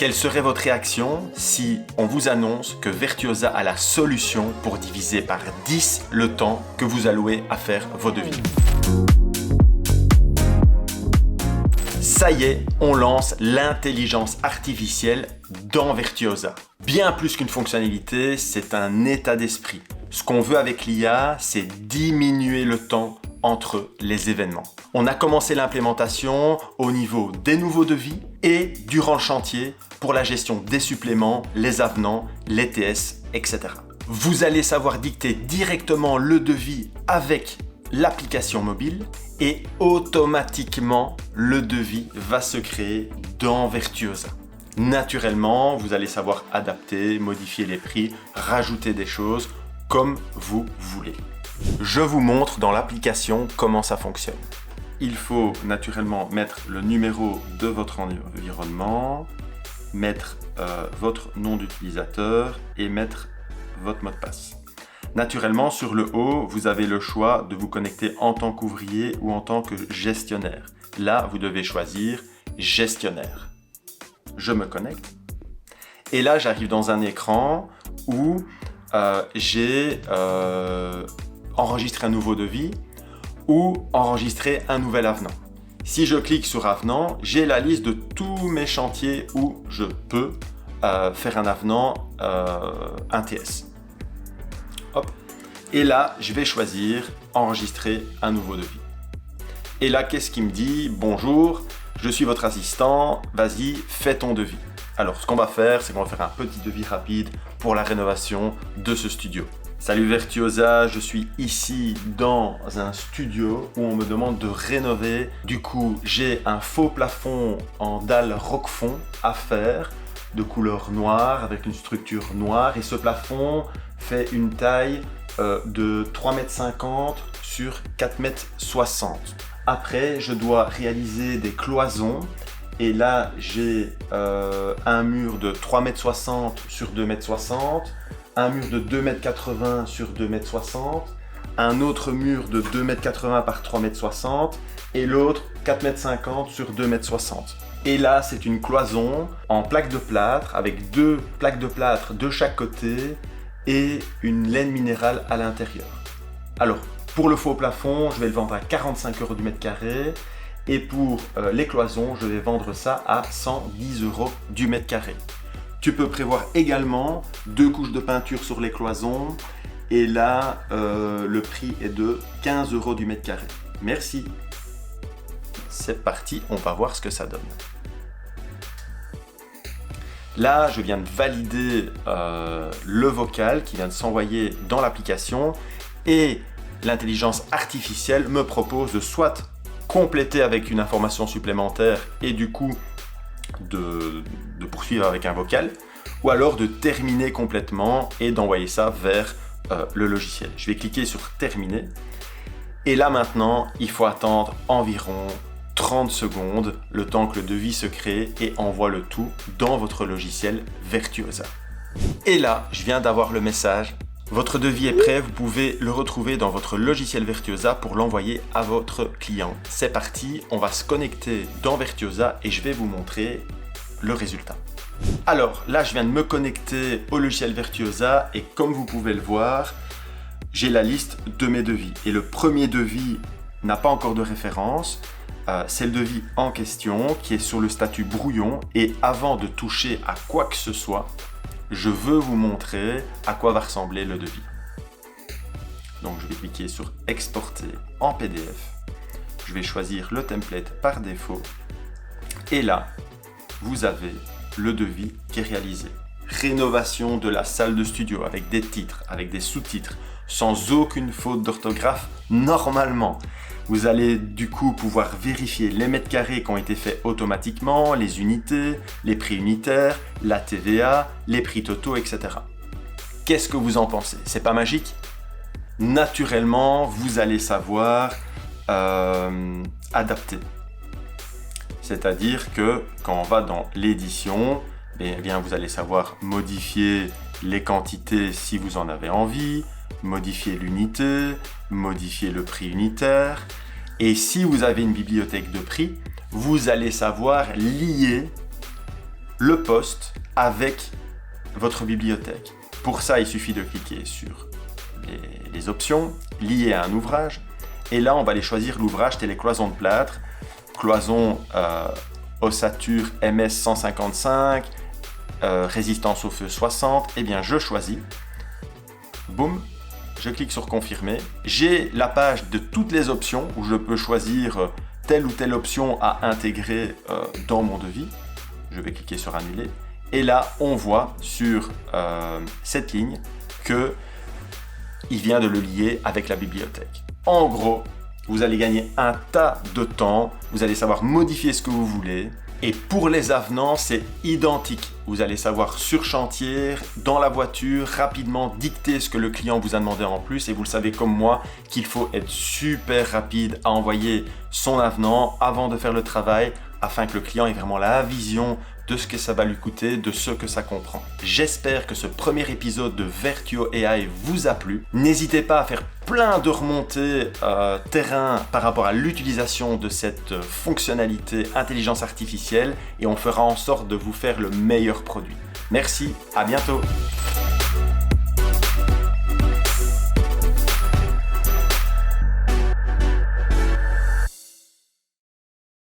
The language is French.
Quelle serait votre réaction si on vous annonce que Virtuosa a la solution pour diviser par 10 le temps que vous allouez à faire vos devis? Ça y est, on lance l'intelligence artificielle dans Virtuosa. Bien plus qu'une fonctionnalité, c'est un état d'esprit. Ce qu'on veut avec l'IA, c'est diminuer le temps entre les événements. On a commencé l'implémentation au niveau des nouveaux devis et durant le chantier pour la gestion des suppléments, les avenants, les TS, etc. Vous allez savoir dicter directement le devis avec l'application mobile et automatiquement le devis va se créer dans Virtuosa. Naturellement, vous allez savoir adapter, modifier les prix, rajouter des choses comme vous voulez. Je vous montre dans l'application comment ça fonctionne. Il faut naturellement mettre le numéro de votre environnement, mettre votre nom d'utilisateur et mettre votre mot de passe. Naturellement, sur le haut, vous avez le choix de vous connecter en tant qu'ouvrier ou en tant que gestionnaire. Là, vous devez choisir gestionnaire. Je me connecte. Et là, j'arrive dans un écran où j'ai enregistré un nouveau devis ou enregistrer un nouvel avenant. Si je clique sur avenant, j'ai la liste de tous mes chantiers où je peux faire un avenant, un TS. Hop. Et là, je vais choisir enregistrer un nouveau devis. Et là, qu'est-ce qu'il me dit? Bonjour, je suis votre assistant, vas-y, fais ton devis. Alors, ce qu'on va faire, c'est qu'on va faire un petit devis rapide pour la rénovation de ce studio. Salut Virtuosa, je suis ici dans un studio où on me demande de rénover. Du coup, j'ai un faux plafond en dalle roquefond à faire de couleur noire avec une structure noire. Et ce plafond fait une taille de 3,50 m sur 4,60 m. Après, je dois réaliser des cloisons. Et là, j'ai un mur de 3,60 m sur 2,60 m. Un mur de 2,80 m sur 2,60 m, un autre mur de 2,80 m par 3,60 m et l'autre 4,50 m sur 2,60 m. Et là, c'est une cloison en plaques de plâtre avec 2 plaques de plâtre de chaque côté et une laine minérale à l'intérieur. Alors, pour le faux plafond, je vais le vendre à 45 € du mètre carré et pour les cloisons, je vais vendre ça à 110 € du mètre carré. Tu peux prévoir également 2 couches de peinture sur les cloisons et là, le prix est de 15 € du mètre carré. Merci. C'est parti, on va voir ce que ça donne. Là, je viens de valider le vocal qui vient de s'envoyer dans l'application et l'intelligence artificielle me propose de soit compléter avec une information supplémentaire et du coup de poursuivre avec un vocal ou alors de terminer complètement et d'envoyer ça vers le logiciel. Je vais cliquer sur terminer et là maintenant il faut attendre environ 30 secondes le temps que le devis se crée et envoie le tout dans votre logiciel Virtuosa. Et là je viens d'avoir le message: votre devis est prêt, vous pouvez le retrouver dans votre logiciel Virtuosa pour l'envoyer à votre client. C'est parti, on va se connecter dans Virtuosa et je vais vous montrer le résultat. Alors là, je viens de me connecter au logiciel Virtuosa et comme vous pouvez le voir, j'ai la liste de mes devis. Et le premier devis n'a pas encore de référence. C'est le devis en question qui est sur le statut brouillon. Et avant de toucher à quoi que ce soit, je veux vous montrer à quoi va ressembler le devis. Donc je vais cliquer sur exporter en PDF. Je vais choisir le template par défaut. Et là, vous avez le devis qui est réalisé. Rénovation de la salle de studio avec des titres, avec des sous-titres, sans aucune faute d'orthographe normalement. Vous allez du coup pouvoir vérifier les mètres carrés qui ont été faits automatiquement, les unités, les prix unitaires, la TVA, les prix totaux, etc. Qu'est-ce que vous en pensez? C'est pas magique? Naturellement, vous allez savoir adapter. C'est-à-dire que quand on va dans l'édition, eh bien, vous allez savoir modifier les quantités si vous en avez envie, modifier l'unité, modifier le prix unitaire. Et si vous avez une bibliothèque de prix, vous allez savoir lier le post avec votre bibliothèque. Pour ça, il suffit de cliquer sur les options liées à un ouvrage. Et là, on va aller choisir l'ouvrage, c'est les cloisons de plâtre, cloison ossature MS 155, résistance au feu 60. Eh bien, je choisis. Boum, je clique sur confirmer. J'ai la page de toutes les options où je peux choisir telle ou telle option à intégrer dans mon devis. Je vais cliquer sur annuler. Et là, on voit sur cette ligne qu'il vient de le lier avec la bibliothèque. En gros, vous allez gagner un tas de temps, vous allez savoir modifier ce que vous voulez. Et pour les avenants, c'est identique. Vous allez savoir sur chantier, dans la voiture, rapidement dicter ce que le client vous a demandé en plus. Et vous le savez comme moi qu'il faut être super rapide à envoyer son avenant avant de faire le travail afin que le client ait vraiment la vision de ce que ça va lui coûter, de ce que ça comprend. J'espère que ce premier épisode de Vertuo AI vous a plu. N'hésitez pas à faire plein de remontées terrain par rapport à l'utilisation de cette fonctionnalité intelligence artificielle et on fera en sorte de vous faire le meilleur produit. Merci, à bientôt.